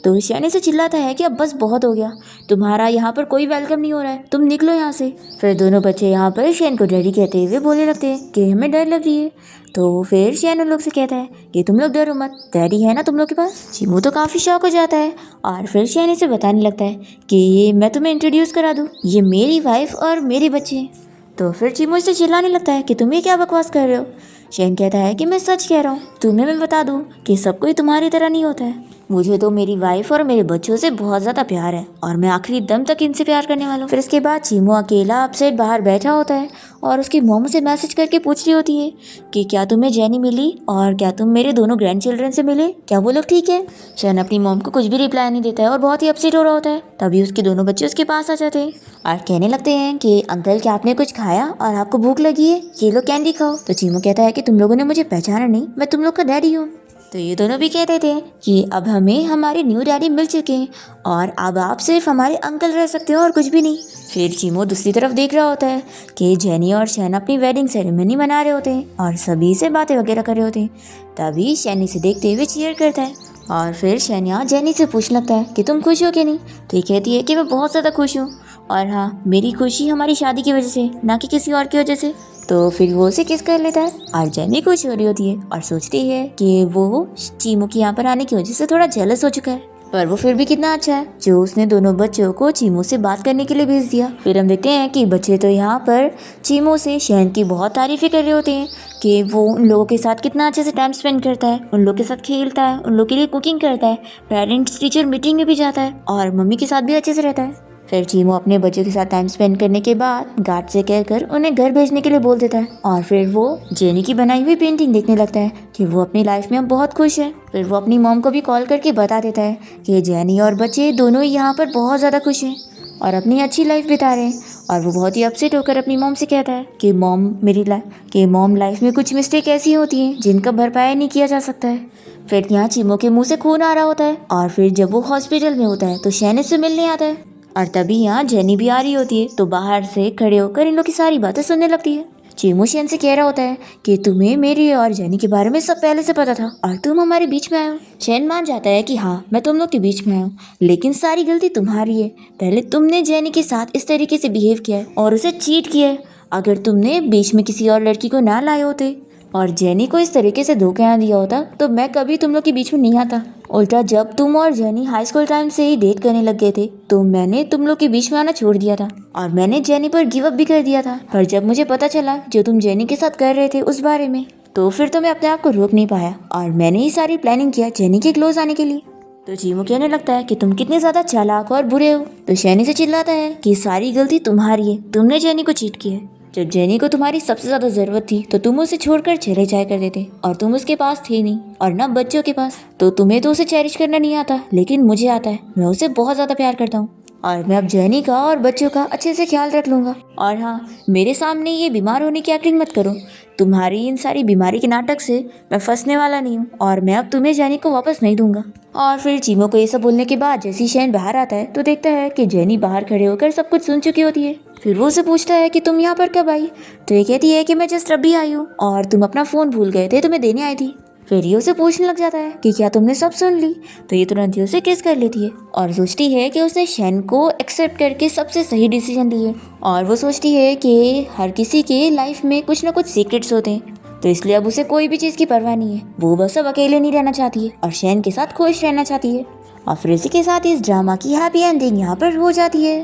तो शैन से चिल्लाता है कि अब बस बहुत हो गया, तुम्हारा यहाँ पर कोई वेलकम नहीं हो रहा है, तुम निकलो यहाँ से। फिर दोनों बच्चे यहाँ पर शैन को डैडी कहते हुए बोलने लगते हैं कि हमें डर लग रही है। तो फिर शैन उन लोग से कहता है कि तुम लोग डरो मत, डैडी है ना तुम लोग के पास। चीमू तो काफ़ी शौक हो जाता है और फिर शैन इसे बताने लगता है कि ये मैं तुम्हें इंट्रोड्यूस करा दूँ, ये मेरी वाइफ और मेरे बच्चे हैं। तो फिर चीमू इसे चिल्लाने लगता है कि तुम ये क्या बकवास कर रहे हो। शैन कहता है कि मैं सच कह रहा हूँ, तुम्हें मैं बता दूँ कि सब कोई तुम्हारी तरह नहीं होता है, मुझे तो मेरी वाइफ और मेरे बच्चों से बहुत ज़्यादा प्यार है और मैं आखिरी दम तक इनसे प्यार करने वाला हूँ। फिर इसके बाद चीमू अकेला अपसेट बाहर बैठा होता है और उसकी मॉम से मैसेज करके पूछ रही होती है कि क्या तुम्हें जेनी मिली और क्या तुम मेरे दोनों ग्रैंड चिल्ड्रन से मिले, क्या वो लोग ठीक है। शैन अपनी मॉम को कुछ भी रिप्लाई नहीं देता है और बहुत ही अपसेट हो रहा होता है। तभी उसके दोनों बच्चे उसके पास आ जाते हैं और कहने लगते हैं कि अंकल क्या आपने कुछ खाया और आपको भूख लगी है, ये लो कैंडी खाओ। तो चीमू कहता है कि तुम लोगों ने मुझे पहचाना नहीं, मैं तुम लोग का डैडी हूँ। तो ये दोनों भी कहते थे कि अब हमें हमारे न्यू डैडी मिल चुके हैं और अब आप सिर्फ हमारे अंकल रह सकते हो और कुछ भी नहीं। फिर चीमो दूसरी तरफ देख रहा होता है कि जेनी और शैन अपनी वेडिंग सेरेमनी मना रहे होते हैं और सभी से बातें वगैरह कर रहे होते हैं। तभी शैनी से देखते हुए चीयर करता है और फिर शैन यहाँ जेनी से पूछ लगता है कि तुम खुश हो कि नहीं। तो ये कहती है कि मैं बहुत ज़्यादा खुश हूँ और हाँ, मेरी खुशी हमारी शादी की वजह से, ना कि किसी और की वजह से। तो फिर वो उसे किस कर लेता है और जेनी खुश हो रही होती है और सोचती है कि वो चीमू की यहाँ पर आने की वजह से थोड़ा जेलस हो चुका है, पर वो फिर भी कितना अच्छा है जो उसने दोनों बच्चों को चीमू से बात करने के लिए भेज दिया। फिर हम देखते हैं कि बच्चे तो यहाँ पर चीमू से शैन की बहुत तारीफें कर रहे होते हैं कि वो उन लोगों के साथ कितना अच्छे से टाइम स्पेंड करता है, उन लोगों के साथ खेलता है, उन लोगों के लिए कुकिंग करता है, पेरेंट्स टीचर मीटिंग में भी जाता है और मम्मी के साथ भी अच्छे से रहता है। फिर चीमू अपने बच्चों के साथ टाइम स्पेंड करने के बाद गार्ड से कहकर उन्हें घर भेजने के लिए बोल देता है और फिर वो जेनी की बनाई हुई पेंटिंग देखने लगता है कि वो अपनी लाइफ में अब बहुत खुश है। फिर वो अपनी मॉम को भी कॉल करके बता देता है कि जेनी और बच्चे दोनों ही यहाँ पर बहुत ज़्यादा खुश हैं और अपनी अच्छी लाइफ बिता रहे हैं। और वो बहुत ही अपसेट होकर अपनी मॉम से कहता है कि मॉम लाइफ में कुछ मिस्टेक ऐसी होती हैं जिनका भरपाई नहीं किया जा सकता है। फिर यहाँ चीमू के मुँह से खून आ रहा होता है और फिर जब वो हॉस्पिटल में होता है तो शैन से मिलने आता है और तभी यहाँ जेनी भी आ रही होती है, तो बाहर से खड़े होकर इन लोग की सारी बातें सुनने लगती है। चीमू शेन से कह रहा होता है कि तुम्हें मेरी और जेनी के बारे में सब पहले से पता था और तुम हमारे बीच में आए हो। शेन मान जाता है कि हाँ, मैं तुम लोग के बीच में आया हूँ, लेकिन सारी गलती तुम्हारी है। पहले तुमने जेनी के साथ इस तरीके से बिहेव किया है और उसे चीट किया है। अगर तुमने बीच में किसी और लड़की को ना लाए होते और जेनी को इस तरीके से धोखा ना दिया होता तो मैं कभी तुम लोग के बीच में नहीं आता। उल्टा जब तुम और जेनी हाई स्कूल टाइम से ही डेट करने लग गए थे तो मैंने तुम लोग के बीच में आना छोड़ दिया था और मैंने जेनी पर गिव अप भी कर दिया था। पर जब मुझे पता चला जो तुम जेनी के साथ कर रहे थे उस बारे में, तो फिर तो मैं अपने आप को रोक नहीं पाया और मैंने ही सारी प्लानिंग किया जेनी के क्लोज आने के लिए। तो चीमू कहने लगता है कि तुम कितने ज्यादा चालाक और बुरे हो। तो शैनी से चिल्लाता है कि सारी गलती तुम्हारी है, तुमने जेनी को चीट किया है। जब जेनी को तुम्हारी सबसे ज्यादा जरूरत थी तो तुम उसे छोड़कर चले जाया करते थे और तुम उसके पास थे नहीं और ना बच्चों के पास। तो तुम्हें तो उसे चेरिश करना नहीं आता, लेकिन मुझे आता है। मैं उसे बहुत ज्यादा प्यार करता हूँ और मैं अब जेनी का और बच्चों का अच्छे से ख्याल रख लूंगा। और हाँ, मेरे सामने ये बीमार होने की एक्टिंग मत करो। तुम्हारी इन सारी बीमारी के नाटक से मैं फंसने वाला नहीं हूँ और मैं अब तुम्हें जेनी को वापस नहीं दूंगा। और फिर चीमो को ये सब बोलने के बाद जैसे शैन बाहर आता है तो देखता है कि जेनी बाहर खड़े होकर सब कुछ सुन चुकी होती है। फिर वो उसे पूछता है कि तुम यहाँ पर कब आई। तो ये कहती है कि मैं जस्ट अभी आई हूँ और तुम अपना फ़ोन भूल गए थे तो मैं देने आई थी। फिर ये उसे पूछने लग जाता है कि क्या तुमने सब सुन ली। तो ये तुरंत ही उसे किस कर लेती है और सोचती है कि उसने शैन को एक्सेप्ट करके सबसे सही डिसीजन ली है। और वो सोचती है कि हर किसी के लाइफ में कुछ ना कुछ सीक्रेट्स होते हैं, तो इसलिए अब उसे कोई भी चीज़ की परवाह नहीं है। वो बस अब अकेले नहीं रहना चाहती है और शैन के साथ खुश रहना चाहती है। और फिर इसी के साथ इस ड्रामा की हैप्पी एंडिंग यहाँ पर हो जाती है।